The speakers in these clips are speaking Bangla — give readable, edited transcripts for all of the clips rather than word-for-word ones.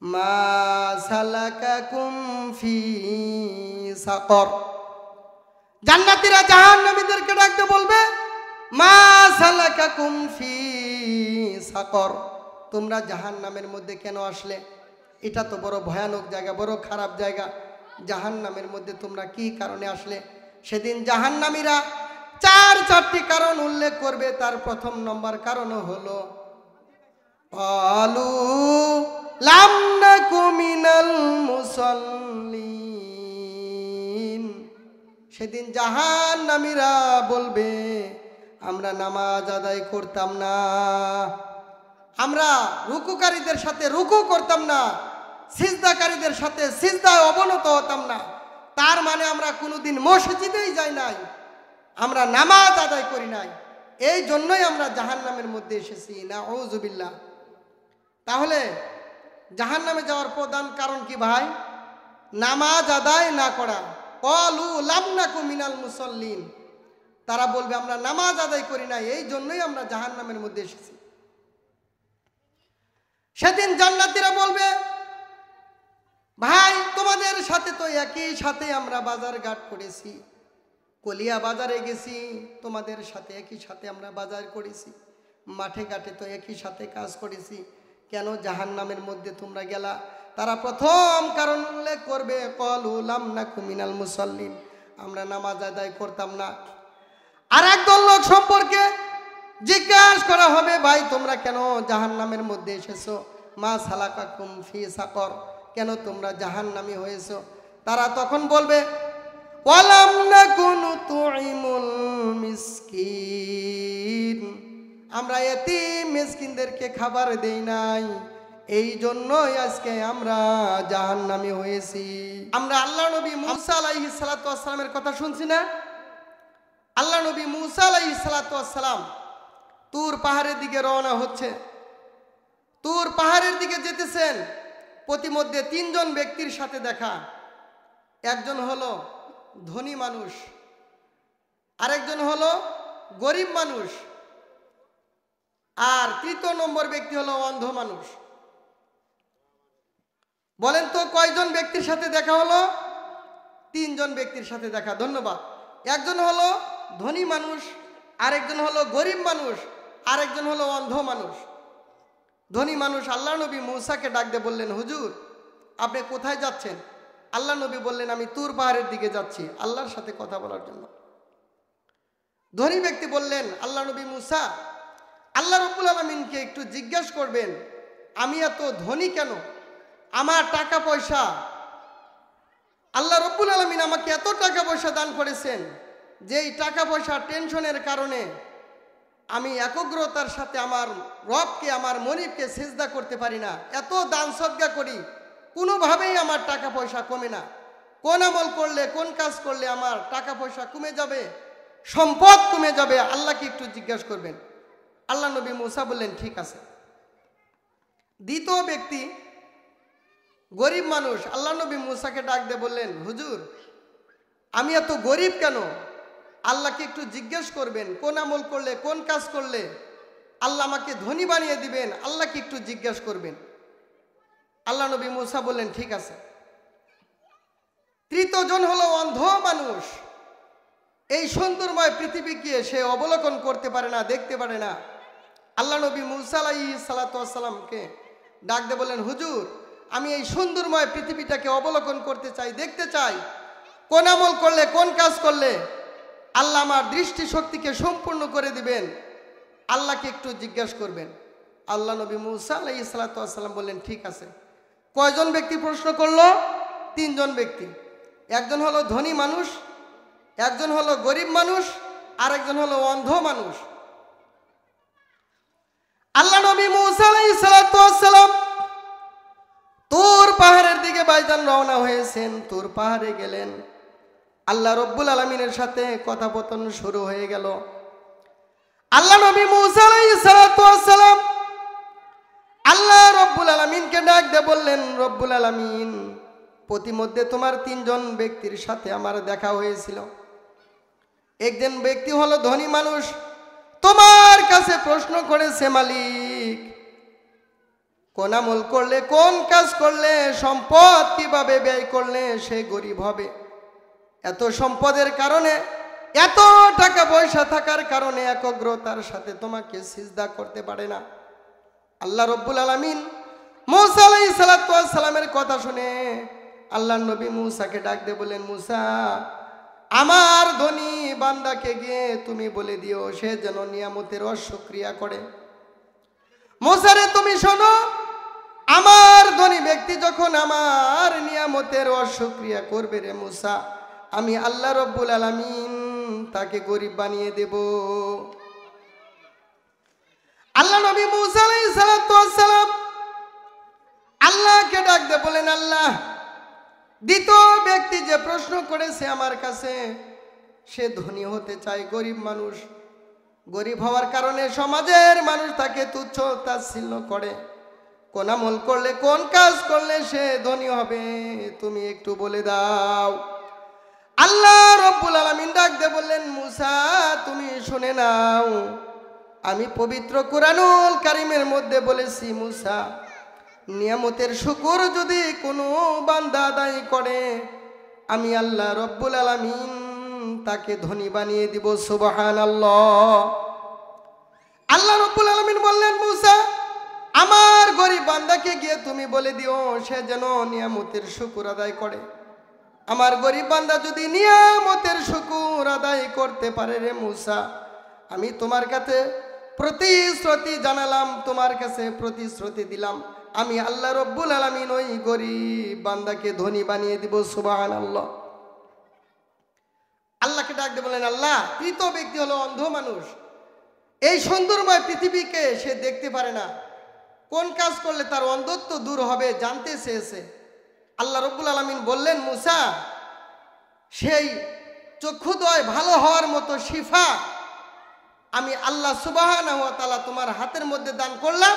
মা সালাকাকুম ফি সাকর। জান্নাতীরা জাহান্নামীদেরকে ডাকতে বলবে মা সালাকাকুম ফি সাকর, তোমরা জাহান্নামের মধ্যে কেন আসলে? এটা তো বড় ভয়ানক জায়গা, বড় খারাপ জায়গা। জাহান্নামের মধ্যে তোমরা কি কারণে আসলে? সেদিন জাহান্নামীরা চারটি কারণ উল্লেখ করবে। তার প্রথম নম্বর কারণ হলো ক্বালু লাম নাকু মিনাল মুসাল্লিন। সেদিন জাহান্নামীরা বলবে আমরা নামাজ আদায় করতাম না, আমরা রুকুকারীদের সাথে রুকু করতাম না, সিজদাকারীদের সাথে সিজদায় অবনত হতাম না। তার মানে আমরা কোনোদিন মসজিদেই যাই নাই, আমরা নামাজ আদায় করি নাই, এই জন্যই আমরা জাহান্নামের মধ্যে এসেছি। নাউযুবিল্লাহ। তাহলে জাহান্নামে যাওয়ার প্রধান কারণ কি ভাই? নামাজ আদায় না করা। ক্বালু লাম নাকু মিনাল মুসাল্লিন, তারা বলবে আমরা নামাজ আদায় করি নাই, এই জন্যই আমরা জাহান্নামের মধ্যে এসেছি। সেদিন জান্নাতীরা বলবে ভাই তোমাদের সাথে তো একই সাথে আমরা বাজার ঘাট করেছি, কলিয়া বাজারে গেছি, তোমাদের সাথে একই সাথে আমরা বাজার করেছি, মাঠে ঘাটে তো একই সাথে কাজ করেছি, কেন জাহান্নামের মধ্যে তোমরা গেলা? তারা প্রথম কারণ উল্লেখ করবে ক্বালু লাম নাকু মিনাল মুসাল্লিন, আমরা নামাজ আদায় করতাম না। আর একদল লোক সম্পর্কে জিজ্ঞাসা করা হবে ভাই তোমরা কেন জাহান্নামের মধ্যে এসেছো? মা সালাকাকুম ফি সাকর, কেন তোমরা জাহান্নামী হয়েছো? তারা তখন বলবে ওয়ালাম নাকু নুতঈমুল মিসকিন, আমরা এতিম মিসকিনদেরকে খাবার দেই নাই, এই জন্যই আজকে আমরা জাহান্নামী হয়েছি। আমরা আল্লাহ নবী মূসা আলাইহিস সালাতু ওয়াস সালামের কথা শুনছি না? আল্লাহ নবী মূসা আলাইহিস সালাতু ওয়াস সালাম তুর পাহাড়ের দিকে রওনা হচ্ছে। তুর পাহাড়ের দিকে যেতেছেন, প্রতিমধ্যে তিনজন ব্যক্তির সাথে দেখা। একজন হলো ধনী মানুষ, আরেকজন হলো গরিব মানুষ, আর তৃতীয় নম্বর ব্যক্তি হলো অন্ধ মানুষ। বলেন তো কয়জন ব্যক্তির সাথে দেখা হলো? তিনজন ব্যক্তির সাথে দেখা। ধন্যবাদ। একজন হলো ধনী মানুষ, আরেকজন হলো গরিব মানুষ, আরেকজন হলো অন্ধ মানুষ। ধনী মানুষ আল্লাহ নবী মূসাকে ডাক দিয়ে বললেন হুজুর আপনি কোথায় যাচ্ছেন? আল্লাহ নবী বললেন আমি তুর পাহাড়ের দিকে যাচ্ছি আল্লাহর সাথে কথা বলার জন্য। ধনী ব্যক্তি বললেন আল্লাহ নবী মূসা আল্লাহ রাব্বুল আলামিনকে একটু জিজ্ঞাসা করবেন আমি এত ধনী কেন, আমার টাকা পয়সা, আল্লাহ রাব্বুল আলামিন আমাকে এত টাকা পয়সা দান করেছেন যে এই টাকা পয়সা টেনশনের কারণে আমি একগ্রতার সাথে আমার রবকে, আমার মনিবকে সিজদা করতে পারি না। এত দান সদকা করি, কোনোভাবেই আমার টাকা পয়সা কমে না। কোন আমল করলে, কোন কাজ করলে আমার টাকা পয়সা কমে যাবে, সম্পদ কমে যাবে, আল্লাহকে একটু জিজ্ঞাসা করবেন। আল্লাহ নবী মূসা বললেন ঠিক আছে। দ্বিতীয় ব্যক্তি গরিব মানুষ আল্লাহ নবী মূসাকে ডাক দিয়ে বললেন হুজুর আমি এত গরিব কেন, আল্লাহকে একটু জিজ্ঞেস করবেন কোন আমল করলে, কোন কাজ করলে আল্লাহ আমাকে ধনী বানিয়ে দিবেন, আল্লাহকে একটু জিজ্ঞেস করবেন। আল্লাহ নবী মূসা বললেন ঠিক আছে। তৃতীয় জন হলো অন্ধ মানুষ, এই সুন্দরময় পৃথিবীকে সে অবলোকন করতে পারে না, দেখতে পারে না। আল্লাহ নবী মূসা আলাইহিস সালাতু ওয়াস সালামকে ডাক দিয়ে বললেন হুজুর আমি এই সুন্দরময় পৃথিবীটাকে অবলোকন করতে চাই, দেখতে চাই, কোন আমল করলে, কোন কাজ করলে আল্লাহ আমার দৃষ্টি শক্তিকে সম্পূর্ণ করে দিবেন, আল্লাহকে একটু জিজ্ঞাসা করবেন। আল্লাহ নবী মূসা আলাইহিস সালাতু ওয়াস সালাম বললেন ঠিক আছে। কয়জন ব্যক্তি প্রশ্ন করলো? তিনজন ব্যক্তি। একজন হলো ধনী মানুষ, একজন হলো গরিব মানুষ, আর একজন হলো অন্ধ মানুষ। আল্লাহ নবী মূসা আলাইহিস সালাতু ওয়াস সালাম তুর পাহাড়ের দিকে বাইজান রওনা হয়েছেন। তুর পাহাড়ে গেলেন, আল্লাহ রব্বুল আলামিনের সাথে কথাপতন শুরু হয়ে গেল। আল্লাহ নবী মূসা আলাইহিস সালাতু ওয়াস সালাম আল্লাহ রব্বুল আলামিনকে ডাক দিয়ে বললেন রব্বুল আলামিন প্রতিমধ্যে তোমার তিনজন ব্যক্তির সাথে আমার দেখা হয়েছিল। একজন ব্যক্তি হলো ধনী মানুষ, তোমার কাছে প্রশ্ন করেছে মালিক কোন আমল করলে, কোন কাজ করলে, সম্পদ কিভাবে ব্যয় করলে সে গরিব হবে। এত সম্পদের কারণে, এত টাকা পয়সা থাকার কারণে একগ্রতার সাথে তোমাকে সিজদা করতে পারে না। আল্লাহ রব্বুল আলামিন মূসা আলাইহিস সালামের কথা শুনে আল্লাহর নবী মূসাকে ডাক দিয়ে বললেন, মূসা, আমার ধনী বান্দাকে গিয়ে তুমি বলে দিও সে যেন নিয়ামতের অশুকরিয়া করে। মূসা রে, তুমি শোনো, আমার ধনী ব্যক্তি যখন আমার নিয়ামতের অশুকরিয়া করবে রে মূসা, আমি আল্লাহ রব্বুল আলামিন তাকে গরিব বানিয়ে দেব। আল্লাহ নবী মূসা আলাইহিস সালাম আল্লাহকে ডাক দিয়ে বলেন, আল্লাহ, দ্বিতীয় ব্যক্তি যে প্রশ্ন করেছে আমার কাছে, সে ধনী হতে চায়, গরিব মানুষ। গরিব হওয়ার কারণে সমাজের মানুষ তাকে তুচ্ছ তাচ্ছিল্য করে। কোন আমল করলে, কোন কাজ করলে সে ধনী হবে, তুমি একটু বলে দাও। আল্লাহ রব্বুল আলামিন ডাক দিয়ে বললেন, মূসা, তুমি শুনে নাও, আমি পবিত্র কুরআনুল কারীমের মধ্যে বলেছি, মূসা, নিয়ামতের শুকর যদি কোনো বান্দা আদায় করে, আমি আল্লাহ রব্বুল আলামিন তাকে ধনী বানিয়ে দিব। সুবহানাল্লাহ। আল্লাহ রব্বুল আলামিন বললেন, মূসা, আমার গরিব বান্দাকে গিয়ে তুমি বলে দিও সে যেন নিয়ামতের শুকর আদায় করে। আমার গরিব বান্দা যদি নিয়ামতের শুকর আদায় করতে পারে রে মূসা, আমি তোমার কাছে প্রতিশ্রুতি জানালাম, তোমার কাছে প্রতিশ্রুতি দিলাম, আমি আল্লাহ রব্বুল আলামিন ওই গরিব বান্দাকে ধনী বানিয়ে দিব। সুবহানাল্লাহ। আল্লাহকে ডাক দিয়ে বলেন, আল্লাহ, তৃতীয় ব্যক্তি হলো অন্ধ মানুষ। এই সুন্দরময় পৃথিবীকে সে দেখতে পারে না, কোন কাজ করলে তার অন্ধত্ব দূর হবে জানতে চেয়েছে। আল্লাহ রব্বুল আলামিন বললেন, মূসা, সেই চক্ষুদয় ভালো হওয়ার মতো শিফা আমি আল্লাহ সুবহানাহু ওয়া তাআলা তোমার হাতের মধ্যে দান করলাম।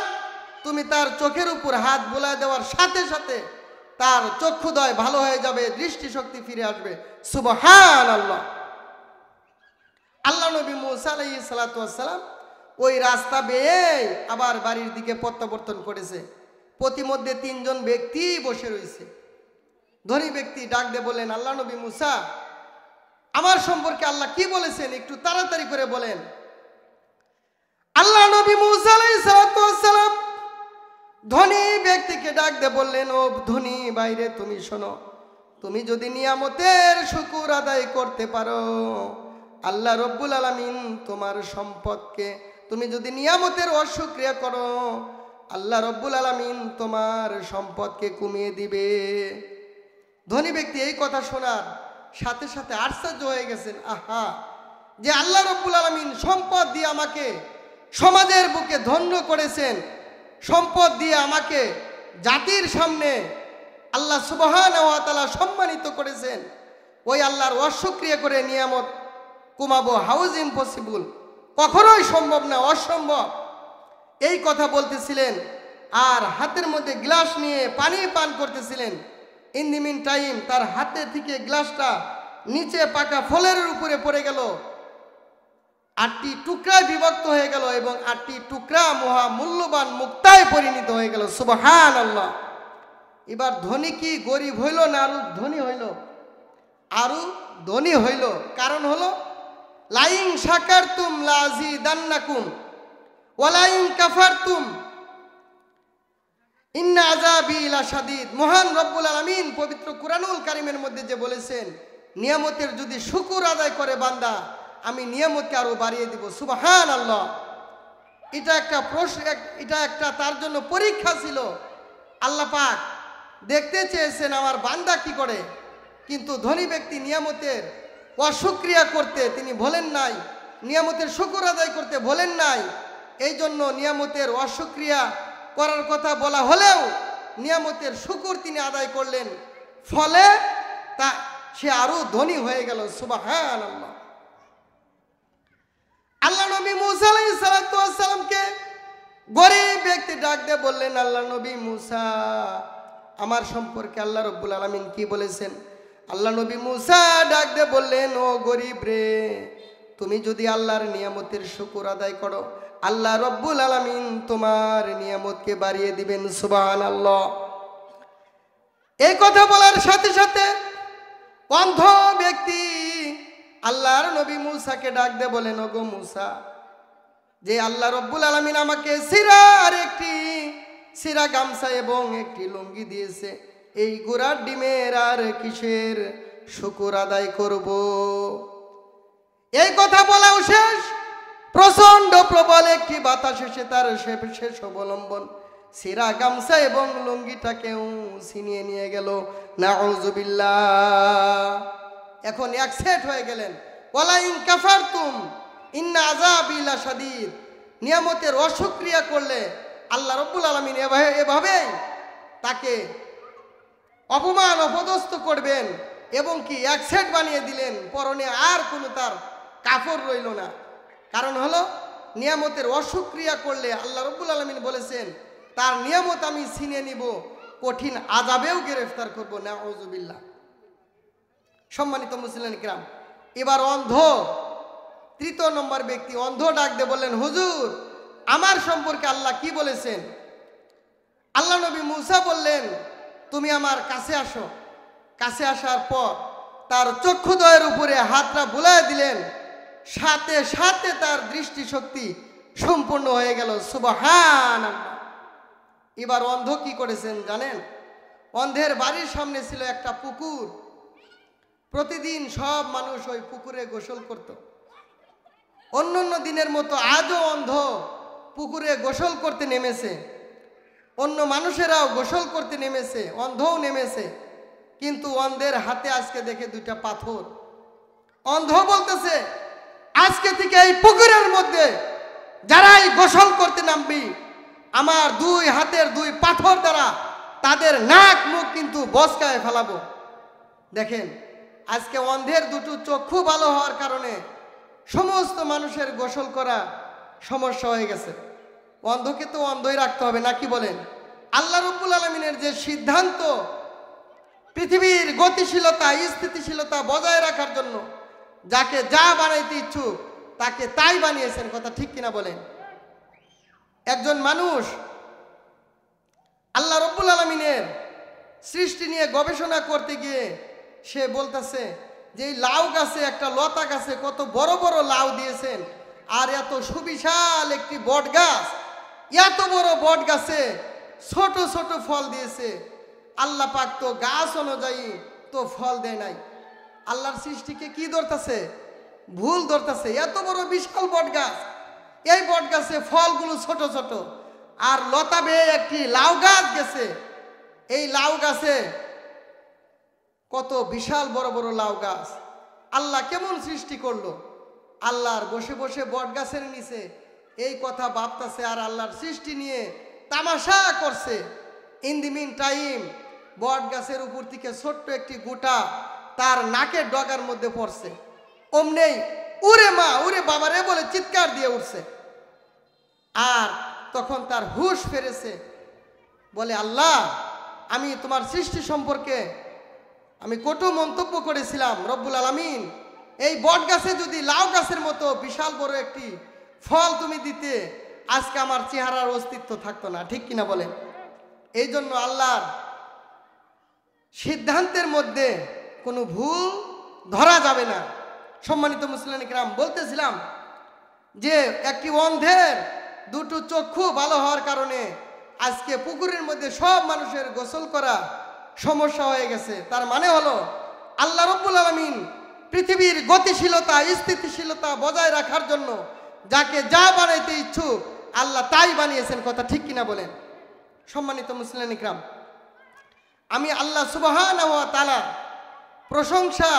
তুমি তার চোখের উপর হাত বুলায় দেওয়ার সাথে সাথে তার চক্ষুদয় ভালো হয়ে যাবে, দৃষ্টিশক্তি ফিরে আসবে। সুবহানাল্লাহ। আল্লাহ নবী মূসা আলাইহিস সালাম ওই রাস্তা বেয়ে আবার বাড়ির দিকে প্রত্যাবর্তন করেছে। প্রতিমধ্যে তিনজন ব্যক্তি বসে রয়েছে। ধনী ব্যক্তি ডাক দিয়ে বলেন, আল্লাহ নবী মূসা, আমার সম্পর্কে আল্লাহ কি বলেছেন একটু তাড়াতাড়ি করে বলেন। আল্লাহ নবী মূসা আলাইহিস সালাম ধনী ব্যক্তিকে ডাক দিয়ে বললেন, ও ধনী বাইরে, তুমি শোনো, তুমি যদি নিয়ামতের শুকর আদায় করতে পারো, আল্লাহ রব্বুল আলামিন তোমার সম্পদকে, তুমি যদি নিয়ামতের অশুকরিয়া করো, আল্লাহ রব্বুল আলামিন তোমার সম্পদকে কমিয়ে দিবে। ধনী ব্যক্তি এই কথা শোনার সাথে সাথে আশ্চর্য হয়ে গেছেন, আহা, যে আল্লাহ রব্বুল আলামিন সম্পদ দিয়ে আমাকে সমাজের বুকে ধন্য করেছেন, সম্পদ দিয়ে আমাকে জাতির সামনে আল্লাহ সুবহানাহু ওয়া তাআলা সম্মানিত করেছেন, ওই আল্লাহর অশুকরিয়া করে নিয়ামত কমাবো, হাউজ ইম্পসিবল, কখনোই সম্ভব না, অসম্ভব। এই কথা বলতেছিলেন আর হাতের মধ্যে গ্লাস নিয়ে পানি পান করতেছিলেন। ইন দি মিন টাইম তার হাতে থেকে গ্লাসটা নিচে পাকা ফলের উপরে পড়ে গেল, 8টি টুকরায় বিভক্ত হয়ে গেল এবং 8টি টুকরা মহা মূল্যবান মুক্তায় পরিণত হয়ে গেল। সুবহানাল্লাহ। এবার ধনী কি গরিব হইল না আরো ধনী হইল? আরো ধনী হইল। কারণ হলো, লাইন শাকারতুম লাযিদান্নাকুম ওয়া লাইন কাফারতুম ইন্না আযাবি লাশাদীদ। মহান রব্বুল আলামিন পবিত্র কুরআনুল কারীমের মধ্যে যে বলেছেন, নিয়ামতের যদি শুকর আদায় করে বান্দা, আমি নিয়ামতকে আরো বাড়িয়ে দিব। সুবহানাল্লাহ। এটা একটা প্রশ্ন, এটা একটা তার জন্য পরীক্ষা ছিল। আল্লাহ পাক দেখতে চেয়েছেন আমার বান্দা কি করে, কিন্তু ধনী ব্যক্তি নিয়ামতের অশুকরিয়া করতে তিনি বলেন নাই, নিয়ামতের শুকর আদায় করতে বলেন নাই। এই জন্য নিয়ামতের অশুকরিয়া করার কথা বলা হলেও নিয়ামতের শুকর তিনি আদায় করলেন, ফলে তা সে আরো ধনী হয়ে গেল। সুবহানাল্লাহ। আল্লাহ নবী মূসা আলাইহিস সালামকে গরিব ব্যক্তি ডাক দিয়ে বললেন, আল্লাহ নবী মূসা, আমার সম্পর্কে আল্লাহ রব্বুল আলামিন কি বলেছেন? আল্লাহ নবী মূসা ডাক দিয়ে বললেন, ও গরিব রে, তুমি যদি আল্লাহর নিয়ামতের শুকর আদায় করো, আল্লাহ রব্বুল আলামিন তোমার নিয়ামতকে বাড়িয়ে দিবেন। সুবহানাল্লাহ। এই কথা বলার সাথে সাথে অন্ধ ব্যক্তি আল্লাহর নবী মূসাকে ডাক দিয়ে বলেন, ওগো মূসা, যে আল্লাহ রব্বুল আলামিন আমাকে সিরা গামছা এবং একটি লুঙ্গি দিয়েছে, এই ঘোড়ার ডিমের আর কিসের শুকর আদায় করব? এই কথা বলাও শেষ, প্রচন্ড প্রবল একটি বাতাস এসে তার শেষ অবলম্বন সিরা গামছা এবং লুঙ্গিটাকেও ছিনিয়ে নিয়ে গেল। নাউযুবিল্লাহ। এখন এক সেট হয়ে গেলেন। ওয়ালা ইন কাফারতুম ইন্না আযাবি লাশাদীদ। নিয়ামতের অশুকরিয়া করলে আল্লাহ রব্বুল আলামিন এভাবেই তাকে অপমান অপদস্থ করবেন এবং কি এক সেট বানিয়ে দিলেন, পরনে আর কোনো তার কাপড় রইল না। কারণ হলো নিয়ামতের অশুকরিয়া করলে আল্লাহ রব্বুল আলামিন বলেছেন তার নিয়ামত আমি ছিনিয়ে নিব, কঠিন আযাবেও গ্রেফতার করব। নাউযুবিল্লাহ। সম্মানিত মুসলিম কিরাম, এবার অন্ধ, তৃতীয় নম্বর ব্যক্তি অন্ধ ডাক দিয়ে বললেন, হুজুর আমার সম্পর্কে আল্লাহ কি বলেছেন? আল্লাহ নবী মূসা বললেন, তুমি আমার কাছে আসো। কাছে আসার পর তার চক্ষুদ্বয়ের উপরে হাতটা বুলায় দিলেন, সাথে সাথে তার দৃষ্টিশক্তি সম্পূর্ণ হয়ে গেল। সুবহানাল্লাহ। এবার অন্ধ কি করেছেন জানেন? অন্ধের বাড়ির সামনে ছিল একটা পুকুর। প্রতিদিন সব মানুষ ওই পুকুরে গোসল করত। অন্য দিনের মতো আজও অন্ধ পুকুরে গোসল করতে নেমেছে। অন্য মানুষেরাও গোসল করতে নেমেছে, অন্ধও নেমেছে, কিন্তু অন্ধের হাতে আজকে দেখে দুইটা পাথর। অন্ধ বলতেছে, আজকে থেকে এই পুকুরের মধ্যে যারাই গোসল করতে নামবি, আমার দুই হাতের দুই পাথর দ্বারা তাদের নাক মুখ কিন্তু বসকায় ফেলাবো। দেখেন, আজকে অন্ধের দুটো চক্ষু ভালো হওয়ার কারণে সমস্ত মানুষের গোসল করা সমস্যা হয়ে গেছে। অন্ধকে তো অন্ধই রাখতে হবে নাকি বলেন? আল্লাহ রাব্বুল আলামিনের যে সিদ্ধান্ত পৃথিবীর গতিশীলতা স্থিতিশীলতা বজায় রাখার জন্য যাকে যা বানাইতে ইচ্ছুক তাকে তাই বানিয়েছেন, কথা ঠিক কিনা বলেন? একজন মানুষ আল্লাহ রাব্বুল আলামিনের সৃষ্টি নিয়ে গবেষণা করতে গিয়ে সে বলতেছে যে এই লাউ গাছে, একটা লতা গাছে কত বড় বড় লাউ দিয়েছেন, আর এত সুবিশাল একটি বট গাছ, এত বড় বট গাছে ছোট ছোট ফল দিয়েছে। আল্লাহ পাক তো গাছ অনুযায়ী তো ফল দেয় নাই। আল্লাহর সৃষ্টিকে কি ধরতেছে? ভুল ধরতেছে। এত বড় বিশাল বট গাছ, এই বট গাছে ফলগুলো ছোট ছোট, আর লতা বেয়ে একটি লাউ গাছ গেছে, এই লাউ গাছে কত বিশাল বড় বড় লাউ গাছ। আল্লাহ কেমন সৃষ্টি করলো? আল্লাহর বসে বসে বট গাছের নিচে এই কথা ভাবতেছে আর আল্লাহর সৃষ্টি নিয়ে তামাশা করছে। ইন দি মিন টাইম বট গাছের উপর থেকে ছোট্ট একটি গোটা তার নাকের ডগার মধ্যে পড়ছে। অমনেই উরে মা উরে বাবারে বলে চিৎকার দিয়ে উঠছে। আর তখন তার হুঁশ ফেরেছে, বলে আল্লাহ, আমি তোমার সৃষ্টি সম্পর্কে আমি কটু মন্তব্য করেছিলাম। রব্বুল আলামিন, এই বট গাছে যদি লাউ গাছের মতো বিশাল বড় একটি ফল তুমি দিতে, আজকে আমার চেহারার অস্তিত্ব থাকতো না, ঠিক কিনা বলেন? এই জন্য আল্লাহর সিদ্ধান্তের মধ্যে কোনো ভুল ধরা যাবে না। সম্মানিত মুসলিম কিরাম, বলতেছিলাম যে একটি অন্ধের দুটো চক্ষু ভালো হওয়ার কারণে আজকে পুকুরের মধ্যে সব মানুষের গোসল করা সমস্যা হয়ে গেছে। তার মানে হলো আল্লাহ রাব্বুল আলামিন পৃথিবীর গতিশীলতা স্থিতিশীলতা বজায় রাখার জন্য যাকে যা বানাইতে ইচ্ছুক আল্লাহ তাই বানিয়েছেন, কথা ঠিক কিনা বলেন? সম্মানিত মুসলিম কিরাম, আমি আল্লাহ সুবহানাহু ওয়া তাআলা প্রশংসা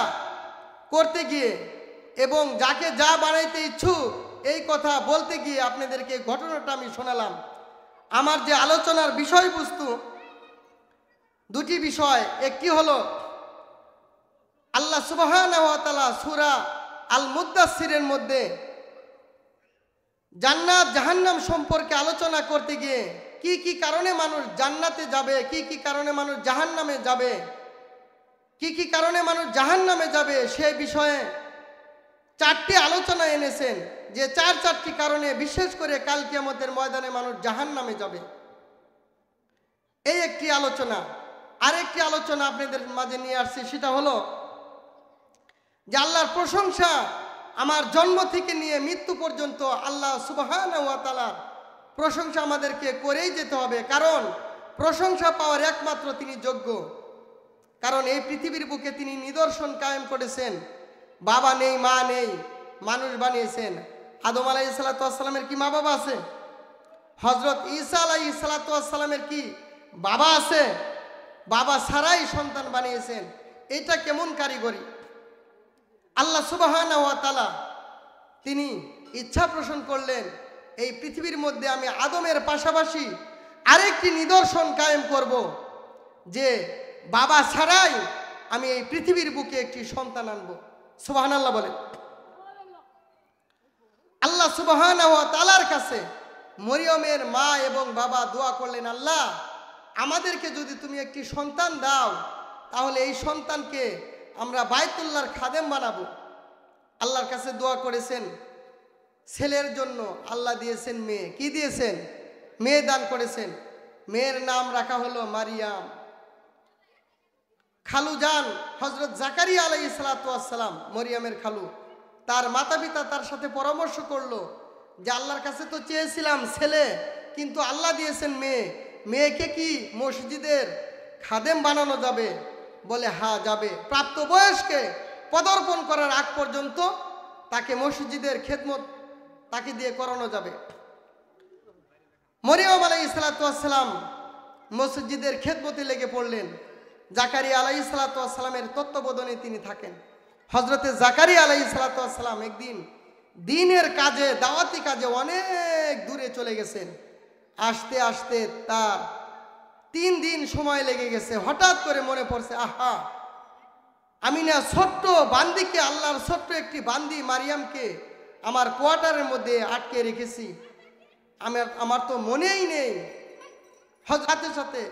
করতে গিয়ে এবং যাকে যা বানাইতে ইচ্ছুক এই কথা বলতে গিয়ে আপনাদেরকে ঘটনাটা আমি শোনালাম। আমার যে আলোচনার বিষয়বস্তু দুটি বিষয়, একটি হলো আল্লাহ সুবহানাহু ওয়া তাআলা সূরা আল মুদ্দাসসিরের মধ্যে জান্নাত জাহান্নাম সম্পর্কে আলোচনা করতে গিয়ে কি কি কারণে মানুষ জান্নাতে যাবে, কি কি কারণে মানুষ জাহান্নামে যাবে, কি কি কারণে মানুষ জাহান্নামে যাবে, সেই বিষয়ে চারটি আলোচনা এনেছেন, যে চারটি কারণে বিশেষ করে কাল কিয়ামতের ময়দানে মানুষ জাহান্নামে যাবে। এই একটি আলোচনা। আরেকটি আলোচনা আপনাদের মাঝে নিয়ে আসছি, সেটা হলো যে আল্লাহর প্রশংসা আমার জন্ম থেকে নিয়ে মৃত্যু পর্যন্ত আল্লাহ সুবহানাহু ওয়া তাআলার প্রশংসা আমাদেরকে করেই যেতে হবে, কারণ প্রশংসা পাওয়ার একমাত্র তিনি যোগ্য। কারণ এই পৃথিবীর বুকে তিনি নিদর্শন কায়েম করেছেন। বাবা নেই, মা নেই, মানুষ বানিয়েছেন। আদম আলাইহিস সালাতু ওয়াস সালামের কি মা বাবা আছে? হযরত ঈসা আলাইহিস সালাতু ওয়াস সালামের কি বাবা আছে? বাবা ছাড়াই সন্তান বানিয়েছেন। এটা কেমন কারিগরি! আল্লাহ সুবহানাহু ওয়া তাআলা তিনি ইচ্ছা পোষণ করলেন, এই পৃথিবীর মধ্যে আমি আদমের পাশাপাশি আরেকটি নিদর্শন কায়েম করব, যে বাবা ছাড়াই আমি এই পৃথিবীর বুকে একটি সন্তান আনবো। সুবহানাল্লাহ বলেন। আল্লাহ সুবহানাহু ওয়া তাআলার কাছে মরিয়মের মা এবং বাবা দোয়া করলেন, আল্লাহ আমাদেরকে যদি তুমি একটি সন্তান দাও, তাহলে এই সন্তানকে আমরা বাইতুল্লাহর খাদেম বানাবো। আল্লাহর কাছে দোয়া করেছেন ছেলের জন্য, আল্লাহ দিয়েছেন মেয়ে। কি দিয়েছেন? মেয়ে দান করেছেন। মেয়ের নাম রাখা হলো মারিয়াম। খালু যান হযরত জাকারিয়া আলাইহিস সালাতু ওয়াস সালাম, মরিয়মের খালু, তার মাতা পিতা তার সাথে পরামর্শ করলো যে আল্লাহর কাছে তো চেয়েছিলাম ছেলে, কিন্তু আল্লাহ দিয়েছেন মেয়ে। মেয়েকে কি মসজিদের খাদেম বানানো যাবে? বলে হ্যাঁ যাবে। প্রাপ্ত বয়সকে পদার্পণ করার আগ পর্যন্ত তাকে মসজিদের খেদমত তাকে দিয়ে করানো যাবে। মরিয়ম আলাইহিস সালাতু ওয়াস সালাম মসজিদের খেদমতে লেগে পড়লেন। জাকারিয়া আলাইহিস সালাতু ওয়াস সালামের তত্ত্বাবধানে তিনি থাকেন। হযরতে জাকারিয়া আলাইহিস সালাতু ওয়াস সালাম একদিন দ্বীনের কাজে, দাওয়াতি কাজে অনেক দূরে চলে গেছেন। আসতে আসতে তার 3 দিন সময় লেগে গেছে। হঠাৎ করে মনে পড়ছে, আহা, আমি না ছোট্ট বান্দিকে, আল্লাহর ছোট্ট একটি বান্দি মারিয়ামকে আমার কোয়ার্টারের মধ্যে আটকে রেখেছি, আমার তো মনেই নেই। সাথে সাথে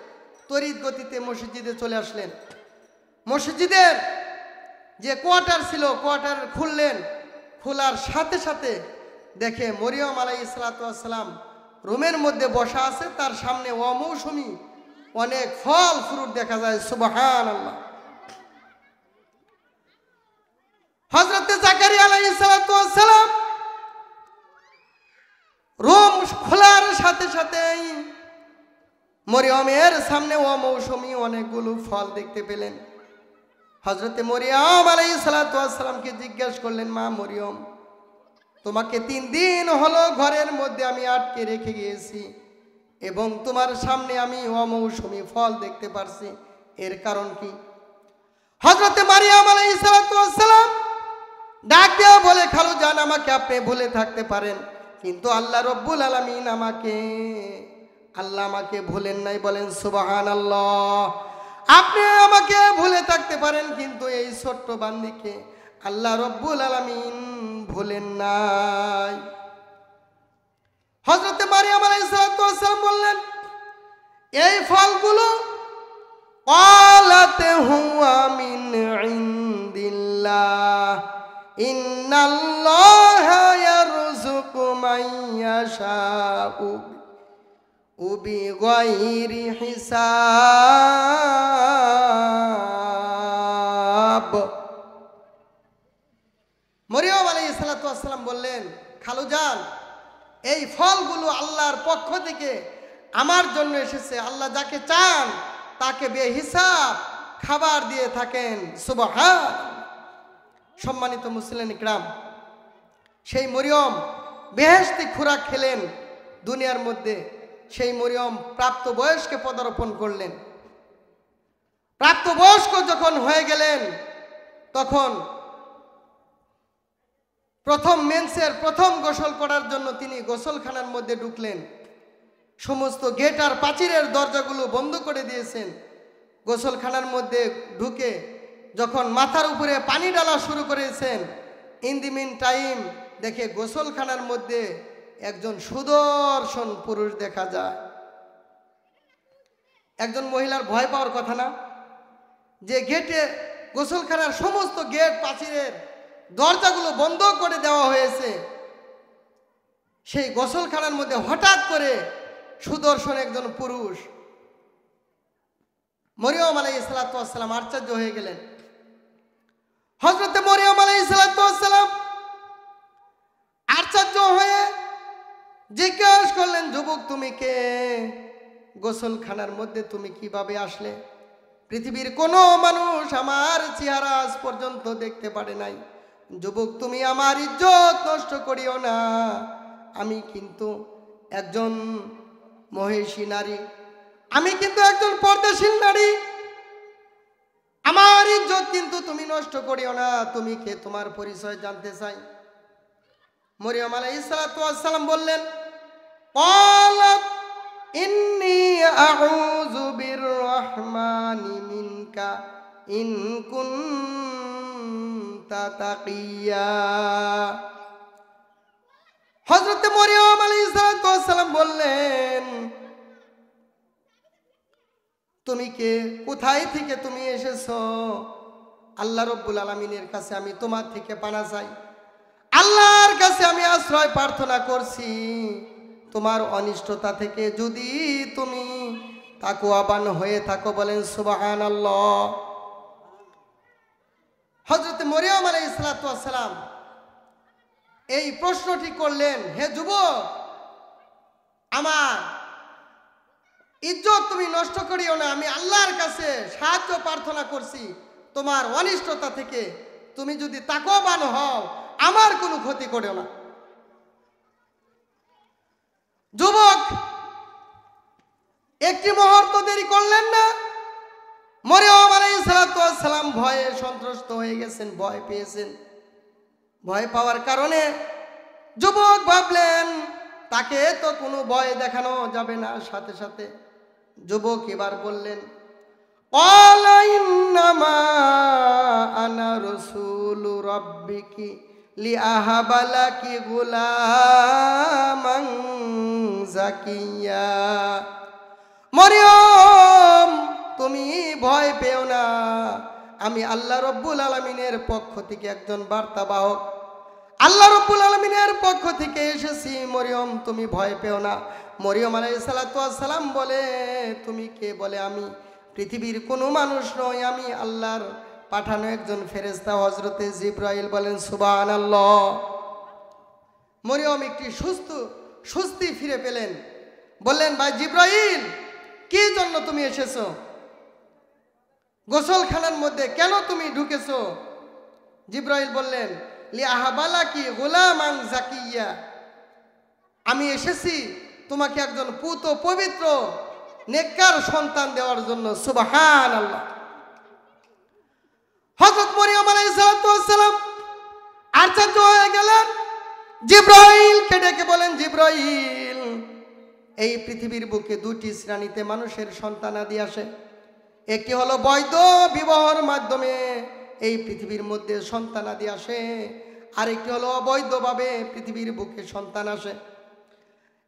তড়িৎ গতিতে মসজিদে চলে আসলেন। মসজিদের যে কোয়ার্টার ছিল, কোয়ার্টার খুললেন। খোলার সাথে সাথে দেখে মরিয়ম আলাইহিস সালাতু ওয়াস সালাম রুমের মধ্যে বসা আছে, তার সামনে অমৌসুমী অনেক ফল ফ্রুট দেখা যায়। সুবহানাল্লাহ। হযরতে জাকারিয়া আলাইহিস সালাতু ওয়াস সালাম রুম খোলার সাথে সাথেই মরিয়মের সামনে অমৌসুমী অনেকগুলো ফল দেখতে পেলেন। হযরতে মরিয়ম আলাইহিস সালাতু ওয়াস সালামকে জিজ্ঞাসা করলেন, মা মরিয়ম, তোমাকে 3 দিন হলো ঘরের মধ্যে আমি আটকে রেখে গিয়েছি এবং তোমার সামনে আমি অমৌসুমী ফল দেখতে পারছি, এর কারণ কি? হযরতে মারিয়াম আলাইহিস সালাতু ওয়াস সালাম ডাক দেয়া বলে, খালু জান, আমাকে আপনি ভুলে থাকতে পারেন, কিন্তু আল্লাহ রব্বুল আলামিন আল্লাহ আমাকে ভুলেন নাই। বলেন সুবহানাল্লাহ। আপনি আমাকে ভুলে থাকতে পারেন, কিন্তু এই ছোট্ট বান্দিকে আল্লাহ রব্বুল আলামিন ভুলেন নাই। হযরতে মারিয়াম আলাইহিস সালাতু ওয়াস সালাম বললেন, এই ফলগুলো ক্বালাত হুয়া মিন ইনদিল্লাহ ইন্নাল্লাহা ইয়ারযুকু মান ইয়াশাউ বিগাইরি হিসাব। মরিয়ম আলাইহিস সালাতু ওয়াস সালাম বললেন, খালুজান, এই ফলগুলো আল্লাহর পক্ষ থেকে আমার জন্য এসেছে। আল্লাহ যাকে চান তাকে বেহিসাব খাবার দিয়ে থাকেন। সুবহানাল্লাহ। সম্মানিত মুসলিম ইকরাম, সেই মরিয়ম বেহেশতি খোরাক খেলেন দুনিয়ার মধ্যে। সেই মরিয়ম প্রাপ্ত বয়স্কে পদার্পণ করলেন। প্রাপ্ত বয়স্ক যখন হয়ে গেলেন, তখন প্রথম মেন্সের প্রথম গোসল করার জন্য তিনি গোসলখানার মধ্যে ঢুকলেন। সমস্ত গেট আর প্রাচীরের দরজাগুলো বন্ধ করে দিয়েছেন। গোসলখানার মধ্যে ঢুকে যখন মাথার উপরে পানি ঢালা শুরু করেছেন, ইন দি মিন টাইম দেখে গোসলখানার মধ্যে একজন সুদর্শন পুরুষ দেখা যায়। একজন মহিলার ভয় পাওয়ার কথা না, যে গেটে গোসলখানার সমস্ত গেট প্রাচীরের দরজাগুলো বন্ধ করে দেওয়া হয়েছে, সেই গোসলখানার মধ্যে হঠাৎ করে সুদর্শন একজন পুরুষ মরিয়ম আলাইহিস সালাম আশ্চর্য হয়ে গেলেন। হযরতে মরিয়ম আলাইহিস সালাম আশ্চর্য হয়ে জিজ্ঞাসা করলেন, যুবক তুমি কে? গোসলখানার মধ্যে তুমি কিভাবে আসলে? পৃথিবীর কোনো মানুষ আমার চেহারা আজ পর্যন্ত দেখতে পারে নাই। যুবক তুমি আমার ইজ্জত নষ্ট করিও না, আমি কিন্তু একজন মহিষী নারী, আমি কিন্তু একজন পর্দাশীল নারী, আমার ইজ্জত কিন্তু তুমি নষ্ট করিও না। তুমি কে? তোমার পরিচয় জানতে চাই। মরিয়ম আলাইহিস সালাম বললেন, ক্বালাত ইন্নী আউযু বিররহমানি মিনকা ইন কুনতা তাকিয়া। হযরত মরিয়ম আলাইহিস সালাম বললেন, তুমি কে? কোথায় থেকে তুমি এসেছো? আল্লাহ রাব্বুল আলামিনের কাছে আমি তোমার থেকে পানা চাই, আল্লাহর কাছে আমি আশ্রয় প্রার্থনা করছি তোমার অনিষ্টতা থেকে, যদি তুমি তাকওয়াবান হয়ে থাকো। বলেন সুবহানাল্লাহ। হযরত মরিয়ম আলাইহিস সালাম এই প্রশ্নটি করলেন, হে যুবক, আমার ইজ্জত তুমি নষ্ট করিও না, আমি আল্লাহর কাছে সাহায্য প্রার্থনা করছি তোমার অনিষ্টতা থেকে, তুমি যদি তাকওয়াবান হও আমার কোনো ক্ষতি করিও না। যুবক একটি মুহূর্ত দেরি করলেন না। মরিয়ম আলাইহিস সালাম ভয়ে সন্ত্রস্ত হয়ে গেছেন, ভয় পেয়েছেন। ভয় পাওয়ার কারণে যুবক ভাবলেন তাকে তো কোনো ভয় দেখানো যাবে না। সাথে সাথে যুবক এবার বললেন, ক্বালা ইন্নামা আনা রাসূলু রাব্বিকি লিআহাবা লাকি গুলামান যাকিয়া। মরিয়ম তুমি ভয় পেও না, আমি আল্লাহ রাব্বুল আলামিনের পক্ষ থেকে একজন বার্তাবাহক, আল্লাহ রাব্বুল আলামিনের পক্ষ থেকে এসেছি। মরিয়ম তুমি ভয় পেও না। মরিয়ম আলাইহিস সালাম বলে, তুমি কে? বলে, আমি পৃথিবীর কোনো মানুষ নই, আমি আল্লাহর পাঠানো একজন ফেরেশতা হযরতে জিবরাইল। বলেন সুবহানাল্লাহ। মরিয়ম একটি সুস্থি ফিরে পেলেন। বললেন, ভাই জিবরাইল, কি জন্য তুমি এসেছো? গোসলখানার মধ্যে কেন তুমি ঢুকেছো? জিবরাইল বললেন, লিআহাবালাকি গুলামান যাকিয়া, আমি এসেছি তোমাকে একজন পুত পবিত্র নেককার সন্তান দেওয়ার জন্য। সুবহানাল্লাহ। হযরত মরিয়ম আলাইহিস সালাম আশ্চর্য হয়ে গেলেন। জিবরাইলকে ডেকে বলেন, জিবরাইল, এই পৃথিবীর বুকে দুটি শ্রেণীতে মানুষের সন্তানাদি আসে। একটি হলো বৈধ বিবাহের মাধ্যমে এই পৃথিবীর মধ্যে সন্তানাদি আসে, আরেকটি হলো অবৈধভাবে পৃথিবীর বুকে সন্তান আসে।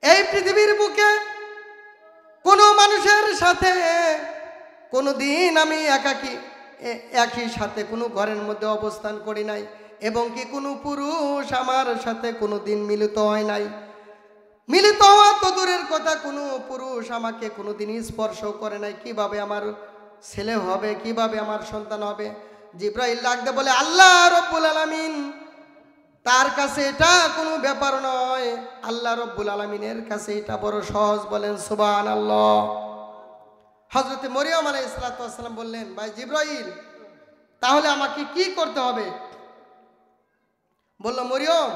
এই পৃথিবীর বুকে কোনো মানুষের সাথে কোনো দিন আমি একই সাথে কোনো ঘরের মধ্যে অবস্থান করি নাই, এবং কি কোনো পুরুষ আমার সাথে কোনো দিন মিলিত হয় নাই। মিলিত হওয়া তো দূরের কথা, কোনো পুরুষ আমাকে কোনো দিন স্পর্শ করে নাই। কিভাবে আমার ছেলে হবে, কিভাবে আমার সন্তান হবে? জিবরাইল লাগতে বলে, আল্লাহ রাব্বুল আলামিন তার কাছে এটা কোনো ব্যাপার নয়, আল্লাহ রাব্বুল আলামিনের কাছে এটা বড় সহজ। বলেন সুবহানাল্লাহ। হযরতে মরিয়ম আলাইহিস সালাম বললেন, ভাই জিবরাইল, তাহলে আমাকে কি করতে হবে? বলল, মরিয়ম,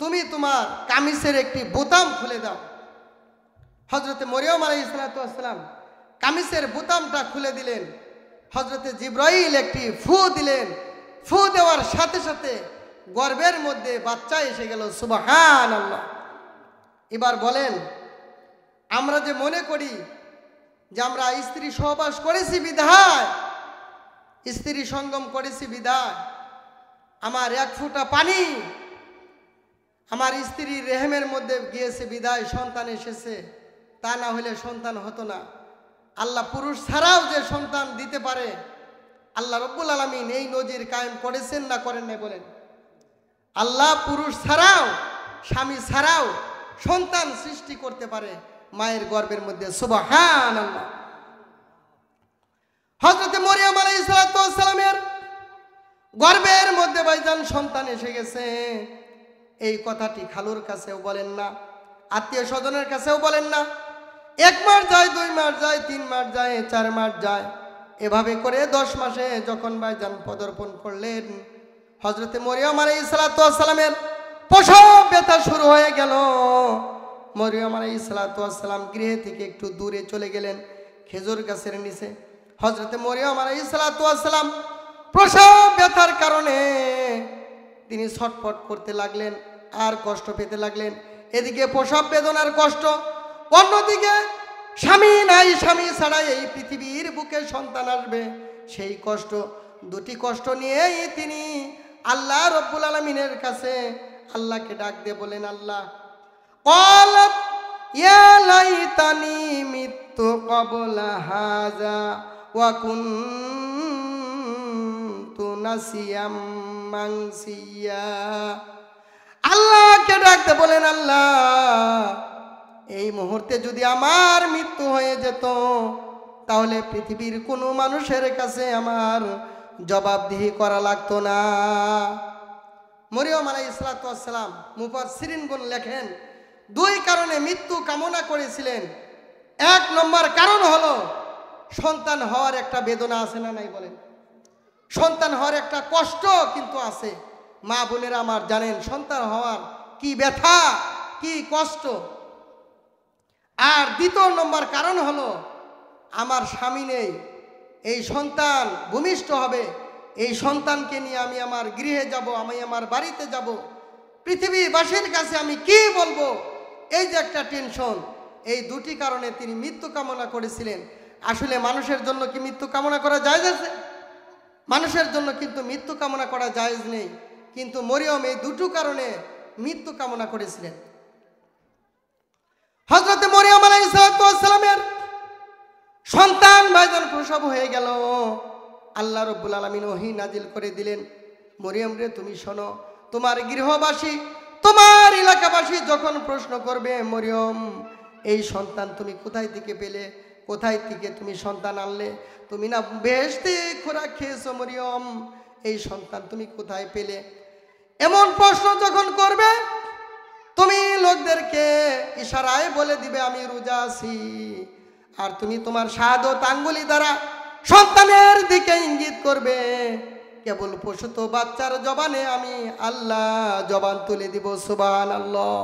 তুমি তোমার কামিজের একটি বোতাম খুলে দাও। হযরতে মরিয়ম আলাইহিস সালাম কামিজের বোতামটা খুলে দিলেন। হযরতে জিবরাইল একটি ফু দিলেন। ফু দেওয়ার সাথে সাথে গর্ভের মধ্যে বাচ্চা এসে গেল। সুবহানাল্লাহ। এবার বলেন, আমরা যে মনে করি যে আমরা স্ত্রী সহবাস করেছি বিধায়, স্ত্রী সঙ্গম করেছি বিধায় আমার এক ফোঁটা পানি আমার স্ত্রীর রেহেমের মধ্যে গিয়েছে বিধায় সন্তান এসেছে, তা না হলে সন্তান হতো না। আল্লাহ পুরুষ ছাড়াও যে সন্তান দিতে পারে, আল্লাহ রাব্বুল আলামিন এই নজির কায়েম করেছেন না করেন নাই? বলেন। আল্লাহ পুরুষ ছাড়াও, স্বামী ছাড়াও সন্তান সৃষ্টি করতে পারে মায়ের গর্ভের মধ্যে। সুবহানাল্লাহ। হযরত মরিয়ম আলাইহিস সালামের গর্ভের মধ্যে ভাইজান সন্তান এসে গেছে। এই কথাটি খালুর কাছেও বলেন না, আত্মীয় স্বজনের কাছেও বলেন না। 1 মাস যায়, 2 মাস যায়, 3 মাস যায়, 4 মাস যায়, এভাবে করে 10 মাসে যখন ভাইজান পদার্পণ করলেন, হযরতে মরিয়ম আলাইহিস সালামের প্রসব ব্যথা শুরু হয়ে গেল। মরিয়ম আলাইহিস গৃহে থেকে একটু দূরে চলে গেলেন খেজুর গাছের নিচে। হযরতে মরিয়ম আলাইহিস প্রসব ব্যথার কারণে তিনি ছটফট করতে লাগলেন আর কষ্ট পেতে লাগলেন। এদিকে প্রসব বেদনার কষ্ট, অন্যদিকে স্বামী নাই, স্বামী ছাড়া এই পৃথিবীর বুকে সন্তান আসবে সেই কষ্ট। দুটি কষ্ট নিয়েই তিনি আল্লাহ রব্বুল আলামিনের কাছে আল্লাহকে ডাক দিয়ে বলেন, আল্লাহ ক্বালাত ইয়া লাইতানি মিতু ক্বাবলা হাযা ওয়া কুনতু নাসিয়াম মানসিয়া। আল্লাহকে ডাক দিয়ে বলেন, আল্লাহ এই মুহূর্তে যদি আমার মৃত্যু হয়ে যেত তাহলে পৃথিবীর কোনো মানুষের কাছে আমার জবাবদিহি করা লাগতো না। মরিয়ম আলাইহিস সালাম মুফাসসিরিনগণ লেখেন 2 কারণে মৃত্যু কামনা করেছিলেন। 1 নম্বর কারণ হলো সন্তান হওয়ার একটা বেদনা আছে না নাই বলেন? সন্তান হওয়ার একটা কষ্ট কিন্তু আছে। মা বোনেরা আমার জানেন সন্তান হওয়ার কি ব্যথা, কি কষ্ট। আর 2 নম্বর কারণ হলো আমার স্বামী নেই, এই সন্তান ভূমিষ্ঠ হবে, এই সন্তানকে নিয়ে আমি আমার গৃহে যাব, আমি আমার বাড়িতে যাব, পৃথিবীবাসীর কাছে আমি কি বলবো, এই যে একটা টেনশন। এই 2টি কারণে তিনি মৃত্যু কামনা করেছিলেন। আসলে মানুষের জন্য কি মৃত্যু কামনা করা জায়েজ আছে? মানুষের জন্য কিন্তু মৃত্যু কামনা করা জায়েজ নেই, কিন্তু মরিয়ম এই 2টো কারণে মৃত্যু কামনা করেছিলেন। হযরত মরিয়ম আলাইহিস সালামের সন্তান ভাইজান প্রসব হয়ে গেল। আল্লাহ রব্বুল আলামিন ওহী নাজিল করে দিলেন, মরিয়ম রে তুমি শোনো, তোমার গৃহবাসী, তোমার এলাকাবাসী যখন প্রশ্ন করবে, মরিয়ম এই সন্তান তুমি কোথায় থেকে পেলে, কোথায় থেকে তুমি সন্তান আনলে, তুমি না বেহেশতে খোরাক খেয়েছো মরিয়ম, এই সন্তান তুমি কোথায় পেলে, এমন প্রশ্ন যখন করবে তুমি লোকদেরকে ইশারায় বলে দিবে আমি রোজা আছি। আর তুমি তোমার শাহাদত আঙ্গুলি দ্বারা সন্তানের দিকে ইঙ্গিত করবে, কেবল প্রসূত বাচ্চার জবানে আমি আল্লাহ জবান তুলে দিব। সুবহানাল্লাহ।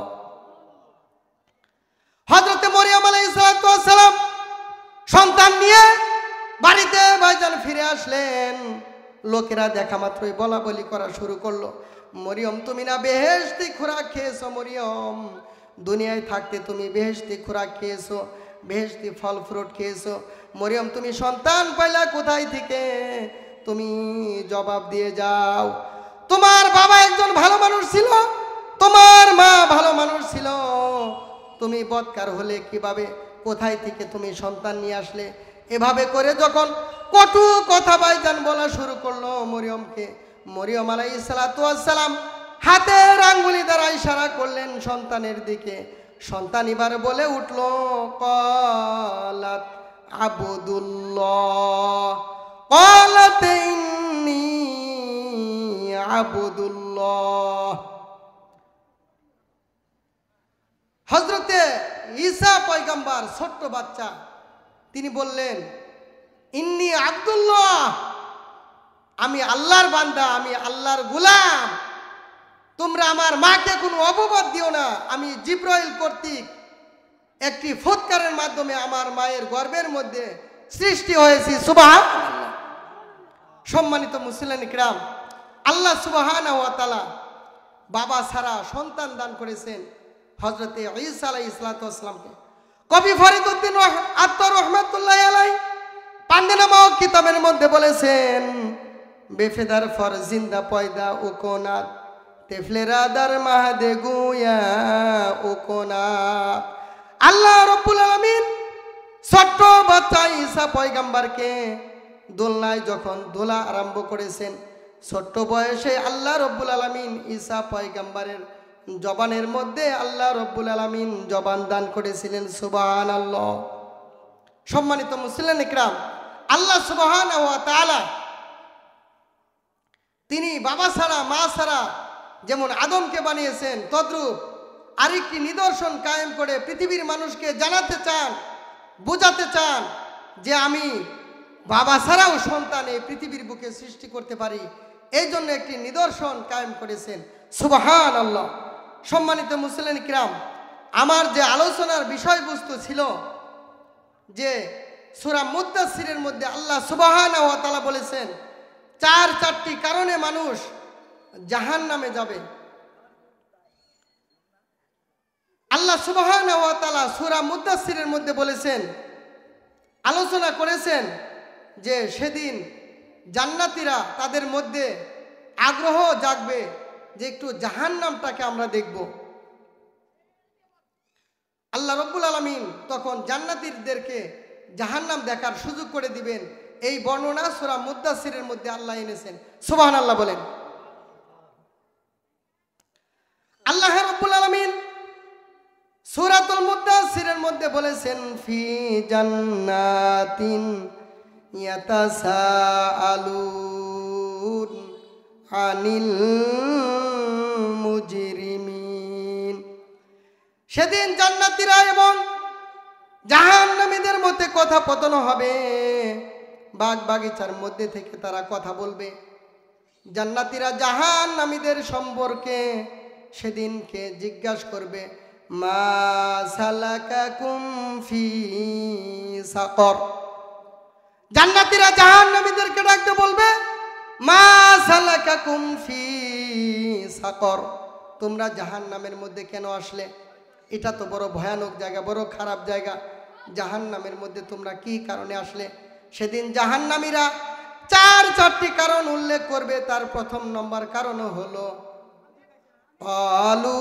হযরত মরিয়ম আলাইহিস সালাম সন্তান নিয়ে বাড়িতে ভাইজান ফিরে আসলেন। লোকেরা দেখা মাত্রই বলা বলি করা শুরু করলো, মরিয়ম তুমি না বেহেশতি খোরাক খেয়েছো, মরিয়ম দুনিয়ায় থাকতে তুমি বেহেশতি খোরাক খেয়েছো, বেহেশতি ফল ফ্রুট খেয়েছো, মরিয়ম তুমি সন্তান পাইলা কোথায় থেকে, তুমি জবাব দিয়ে যাও। তোমার বাবা একজন ভালো মানুষ ছিল, তোমার মা ভালো মানুষ ছিল, তুমি বদকার হলে কিভাবে, কোথায় থেকে তুমি সন্তান নিয়ে আসলে? এভাবে করে যখন কটু কথা ভাইজান বলা শুরু করলো মরিয়মকে, মরিয়ম আলাইহিস সালাম হাতের আঙ্গুলি দ্বারা ইশারা করলেন সন্তানের দিকে। সন্তান এবার বলে উঠল, ক্বালাত আবুদুল্লাহ, ক্বালাত ইন্নী আবুদুল্লাহ। হযরতে ঈসা পয়গম্বর ছোট্ট বাচ্চা, তিনি বললেন ইন্নী আব্দুল্লাহ, আমি আল্লাহর বান্দা, আমি আল্লাহর গোলাম। তোমরা আমার মাকে কোনো অপবাদ দিও না, আমি জিব্রাইল কর্তৃক একটি ফুৎকারের মাধ্যমে আমার মায়ের গর্ভের মধ্যে সৃষ্টি হয়েছি। সুবহানাল্লাহ। সম্মানিত মুসলিম কিরাম, আল্লাহ সুবহানাহু ওয়া তাআলা বাবা ছাড়া সন্তান দান করেছেন হযরতে ঈসা আলাইহিস সালামকে। কবি ফরিদউদ্দিন আত্মার রহমাতুল্লাহ আলাইহি পান্ডেনামা কিতাবের মধ্যে বলেছেন, বেফেদার ফর জিন্দা পয়দা উকোনাত তেফলেরাদার মাহাদে গুয়া উকোনাত। আল্লাহ রব্বুল আলামিন ছোট্ট বাচ্চা ঈসা পয়গম্বরকে দোলনায় যখন দোলা আরম্ভ করেছেন, ছোট্ট বয়সে আল্লাহ রব্বুল আলামিন ঈসা পয়গম্বরের জবানের মধ্যে আল্লাহ রব্বুল আলামিন জবান দান করেছিলেন। সুবহানাল্লাহ। সম্মানিত মুসলিম ইকরাম, আল্লাহ সুবহানাহু ওয়া তাআলা তিনি বাবা ছাড়া মা ছাড়া যেমন আদমকে বানিয়েছেন, তদ্রূপ আরেকটি নিদর্শন কায়েম করে পৃথিবীর মানুষকে জানাতে চান, বোঝাতে চান যে আমি বাবা ছাড়াও সন্তান এই পৃথিবীর বুকে সৃষ্টি করতে পারি। এই জন্য একটি নিদর্শন কায়েম করেছেন। সুবহানাল্লাহ। সম্মানিত মুসলিম কিরাম, আমার যে আলোচনার বিষয়বস্তু ছিল যে সূরা মুদ্দাসসিরের মধ্যে আল্লাহ সুবহানাহু ওয়া তাআলা বলেছেন চারটি কারণে মানুষ জাহান্নামে যাবে। আল্লাহ সুবহানাহু ওয়া তাআলা সূরা মুদ্দাসসিরের মধ্যে বলেছেন, আলোচনা করেছেন যে সেদিন জান্নাতীরা তাদের মধ্যে আগ্রহ জাগবে যে একটু জাহান্নামটাকে আমরা দেখব। আল্লাহ রব্বুল আলামিন তখন জান্নাতীদেরকে জাহান্নাম দেখার সুযোগ করে দিবেন। এই বর্ণনা সূরা মুদ্দাসসিরের মধ্যে আল্লাহ এনেছেন। সুবহানাল্লাহ বলেন। আল্লাহ রব্বুল আলামিন সূরাতুল মুদ্দাসসিরের মধ্যে বলেছেন ফি জান্নাতিন ইয়াতাসাআলুন আনিল মুজরিমিন। সেদিন জান্নাতীরা এবং জাহান্নামীদের মধ্যে কথোপকথন হবে। বাগ বাগিচার মধ্যে থেকে তারা কথা বলবে। জান্নাতীরা জাহান্নামীদের সম্পর্কে সেদিনকে জিজ্ঞাসা করবে, মা সালাকাকুম ফি সাকর। জান্নাতীরা জাহান্নামীদেরকে ডাকতে বলবে, মা সালাকাকুম ফি সাকর, তোমরা জাহান্নামের মধ্যে কেন আসলে? এটা তো বড় ভয়ানক জায়গা, বড় খারাপ জায়গা। জাহান্নামের মধ্যে তোমরা কি কারণে আসলে? সেদিন জাহান্নামীরা চারটি কারণ উল্লেখ করবে। তার প্রথম নম্বর কারণ হলো ক্বালু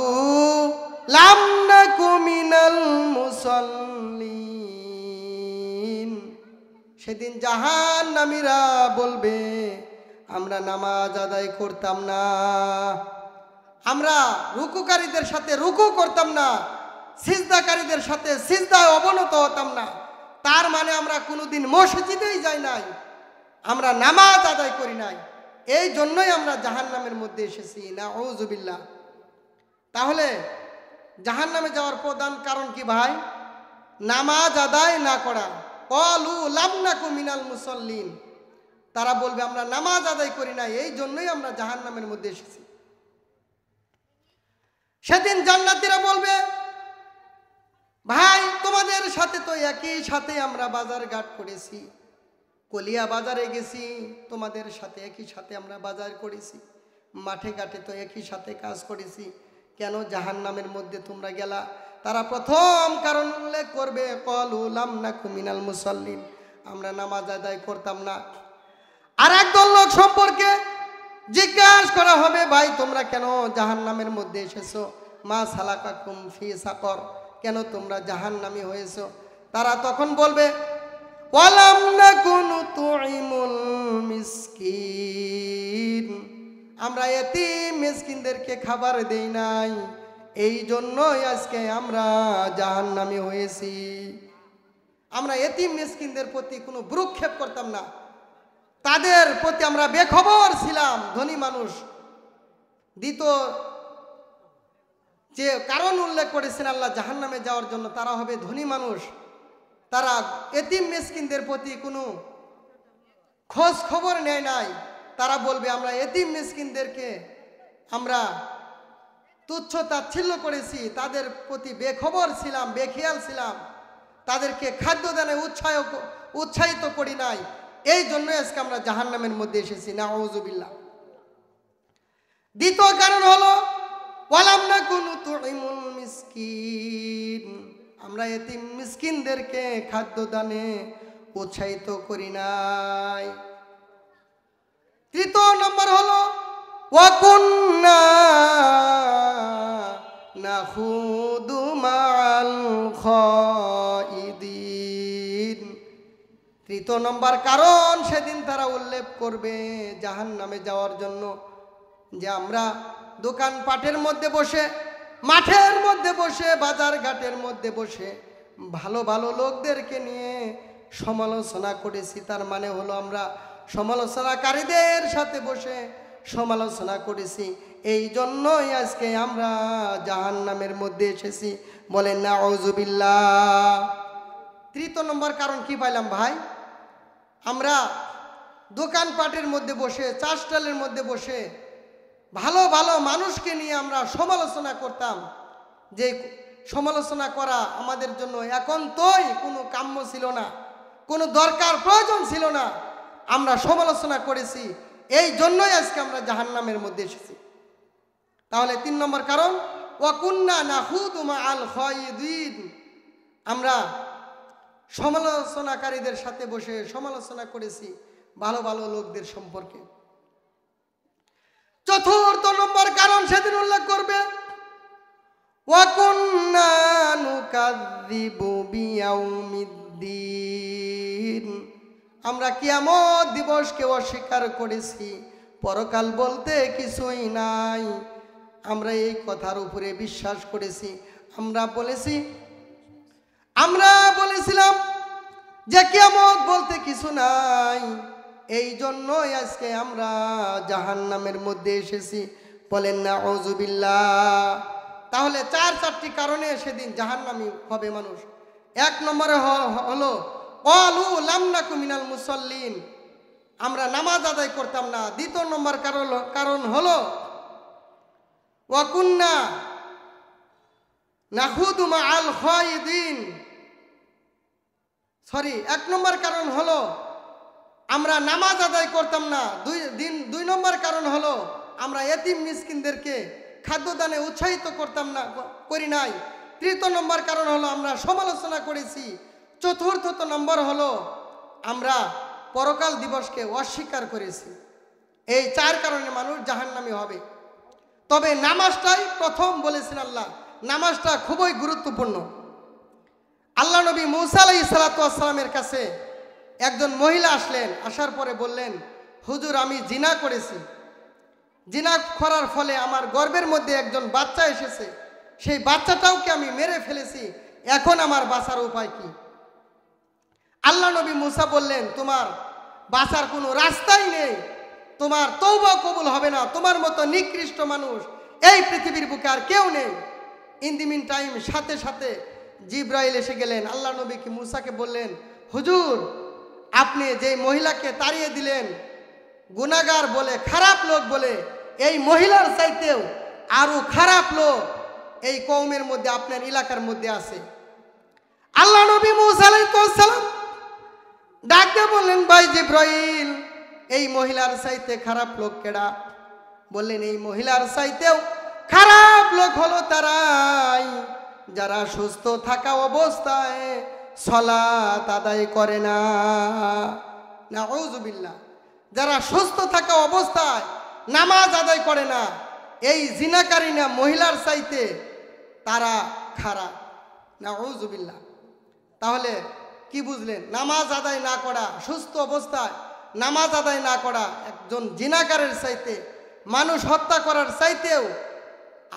লাম নাকু মিনাল মুসাল্লিন। সেদিন জাহান্নামীরা বলবে, আমরা নামাজ আদায় করতাম না, আমরা রুকুকারীদের সাথে রুকু করতাম না, সিজদাকারীদের সাথে সিজদায় অবনত হতাম না। তার মানে আমরা কোনোদিন মসজিদেই যাই নাই, আমরা নামাজ আদায় করি নাই, এই জন্যই আমরা জাহান্নামের মধ্যে এসেছি। নাউযুবিল্লাহ। তাহলে জাহান্নামে যাওয়ার প্রধান কারণ কি ভাই? নামাজ আদায় না করা। ক্বালু লাম নাকু মিনাল মুসাল্লিন। তারা বলবে আমরা নামাজ আদায় করি নাই, এই জন্যই আমরা জাহান্নামের মধ্যে এসেছি। সেদিন জান্নাতীরা বলবে, ভাই তোমাদের সাথে তো একই সাথে আমরা বাজার ঘাট করেছি, কলিয়া বাজারে গেছি, তোমাদের সাথে একই সাথে আমরা বাজার করেছি, মাঠে ঘাটে তো একই সাথে কাজ করেছি, কেন জাহান্নামের মধ্যে তোমরা গেলা? তারা প্রথম কারণ উল্লেখ করবে, ক্বালু লাম নাকু মিনাল মুসাল্লিন, আমরা নামাজ আদায় করতাম না। আর একদল লোক সম্পর্কে জিজ্ঞাসা করা হবে, ভাই তোমরা কেন জাহান্নামের মধ্যে এসেছো? মা সালাকাকুম ফি সাকর, কেন তোমরা জাহান্নামী হয়েছো? তারা তখন বলবে, ওয়ালাম নাকুনু তুইমুল মিসকিন, আমরা এতিম মিসকিনদেরকে খাবার দেই নাই, এই জন্যই আজকে আমরা জাহান্নামী হয়েছি। আমরা এতিম মিসকিনদের প্রতি কোনো ভ্রুক্ষেপ করতাম না, তাদের প্রতি আমরা বেখবর ছিলাম। ধনী মানুষ দ্বিতীয় যে কারণ উল্লেখ করেছেন আল্লাহ জাহান্নামে যাওয়ার জন্য, তারা হবে ধনী মানুষ। তারা এতিম মিসকিনদের প্রতি কোনো খোঁজ খবর নেয় নাই। তারা বলবে আমরা এতিম মিসকিনদেরকে আমরা তুচ্ছ তাচ্ছিল্য করেছি, তাদের প্রতি বেখবর ছিলাম, বেখেয়াল ছিলাম, তাদেরকে খাদ্যদানে উৎসাহিত করি নাই, এই জন্য আজকে আমরা জাহান্নামের মধ্যে এসেছি। নাউযুবিল্লাহ। দ্বিতীয় কারণ হলো ওয়ালাম নাকুনু তুইমুল মিসকিন, আমরা এতিম মিসকিনদেরকে খাদ্যদানে উৎসাহিত করি নাই। তৃতীয় নম্বর হলো ওয়া কুন্না নাখুদু মাআল খাইদিন, দ্বিতীয় নম্বর কারণ সেদিন তারা উল্লেখ করবে জাহান্নামে যাওয়ার জন্য, যে আমরা দোকানপাটের মধ্যে বসে, মাঠের মধ্যে বসে, বাজার ঘাটের মধ্যে বসে ভালো ভালো লোকদেরকে নিয়ে সমালোচনা করেছি। তার মানে হলো আমরা সমালোচনাকারীদের সাথে বসে সমালোচনা করেছি, এই জন্যই আজকে আমরা জাহান্নামের মধ্যে এসেছি। বলেন নাউযুবিল্লাহ। তৃতীয় নম্বর কারণ কি পাইলাম ভাই? আমরা দোকানপাটের মধ্যে বসে, চাষটালের মধ্যে বসে ভালো ভালো মানুষকে নিয়ে আমরা সমালোচনা করতাম, যে সমালোচনা করা আমাদের জন্য একান্তই কোনো কাম্য ছিল না, কোনো দরকার প্রয়োজন ছিল না, আমরা সমালোচনা করেছি, এই জন্যই আজকে আমরা জাহান্নামের মধ্যে এসেছি। তাহলে 3 নম্বর কারণ ওয়া কুন্না নাখুদু মাআল খায়িদিন, আমরা সমালোচনাকারীদের সাথে বসে সমালোচনা করেছি ভালো ভালো লোকদের সম্পর্কে। 4র্থ নম্বর কারণ সেদিন উল্লেখ করবে ওয়া কুন্না নুকাযযিবু বিয়াউমিদ্দিন, আমরা কিয়ামত দিবসকে অস্বীকার করেছি, পরকাল বলতে কিছুই নাই, আমরা এই কথার উপরে বিশ্বাস করেছি। আমরা বলেছিলাম যে কিয়ামত বলতে কিছু নাই, এই জন্যই আজকে আমরা জাহান্নামের মধ্যে এসেছি। বলেন নাউযুবিল্লাহ। তাহলে 4টি কারণে সেদিন জাহান্নামী হবে মানুষ। 1 নম্বরে হলো ক্বালু লাম নাকু মিনাল মুসাল্লিন, আমরা নামাজ আদায় করতাম না। 2 নম্বর কারণ হলো ওয়া কুন্না নাখুদু মাআল খায়িদিন, 1 নম্বর কারণ হলো আমরা নামাজ আদায় করতাম না। 2 নম্বর কারণ হলো আমরা এতিম মিসকিনদেরকে খাদ্যদানে উৎসাহিত করি নাই। 3 নম্বর কারণ হলো আমরা সমালোচনা করেছি। 4র্থ নম্বর হলো আমরা পরকাল দিবসকে অস্বীকার করেছি। এই 4 কারণে মানুষ জাহান্নামী হবে। তবে নামাজটাই প্রথম বলেছেন আল্লাহ, নামাজটা খুবই গুরুত্বপূর্ণ। আল্লাহ নবী মূসা আলাইহিস সালাতু ওয়াস সালামের কাছে একজন মহিলা আসলেন, আসার পরে বললেন, হুজুর আমি জিনা করেছি, জিনা করার ফলে আমার গর্ভের মধ্যে একজন বাচ্চা এসেছে, সেই বাচ্চাটাওকে আমি মেরে ফেলেছি, এখন আমার বাঁচার উপায় কি? আল্লাহ নবী মূসা বললেন, তোমার বাঁচার কোনো রাস্তাই নেই, তোমার তওবা কবুল হবে না, তোমার মতো নিকৃষ্ট মানুষ এই পৃথিবীর বুকে আর কেউ নেই। ইন দি মিন টাইম সাথে সাথে জিব্রাইল এসে গেলেন, আল্লাহ নবীকে মূসাকে বললেন, হুজুর আপনি যে মহিলাকে তাড়িয়ে দিলেন গুনাহগার বলে, খারাপ লোক বলে, এই মহিলার চাইতেও আরো খারাপ লোক এই কওমের মধ্যে, আপনার এলাকার মধ্যে আছে। আল্লাহ নবী মূসা আলাইহিস সালাম ডাক দিয়ে বললেন, ভাই জিব্রাইল এই মহিলার চাইতে খারাপ লোক কেডা? বললেন, এই মহিলার চাইতেও খারাপ লোক হলো তারাই যারা সুস্থ থাকা অবস্থায় সালাত আদায় করে না। নাউযুবিল্লাহ। যারা সুস্থ থাকা অবস্থায় নামাজ আদায় করে না, এই জিনাকারী না মহিলার চাইতে তারা খারাপ। নাউযুবিল্লাহ। তাহলে কি বুঝলেন? নামাজ আদায় না করা, সুস্থ অবস্থায় নামাজ আদায় না করা একজন জিনাকারের চাইতে, মানুষ হত্যা করার চাইতেও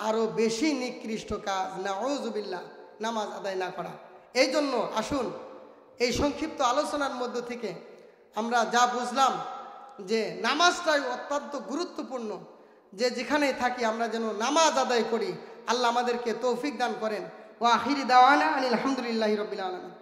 আরো বেশি নিকৃষ্ট কাজ। নাউযুবিল্লাহ, নামাজ আদায় না করা। এই জন্য আসুন এই সংক্ষিপ্ত আলোচনার মধ্য থেকে আমরা যা বুঝলাম যে নামাজটাই অত্যন্ত গুরুত্বপূর্ণ, যে যেখানেই থাকি আমরা যেন নামাজ আদায় করি। আল্লাহ আমাদেরকে তৌফিক দান করেন। ওয়া আখিরি দাওয়ানা আনিল হামদুলিল্লাহি রাব্বিল আলামিন।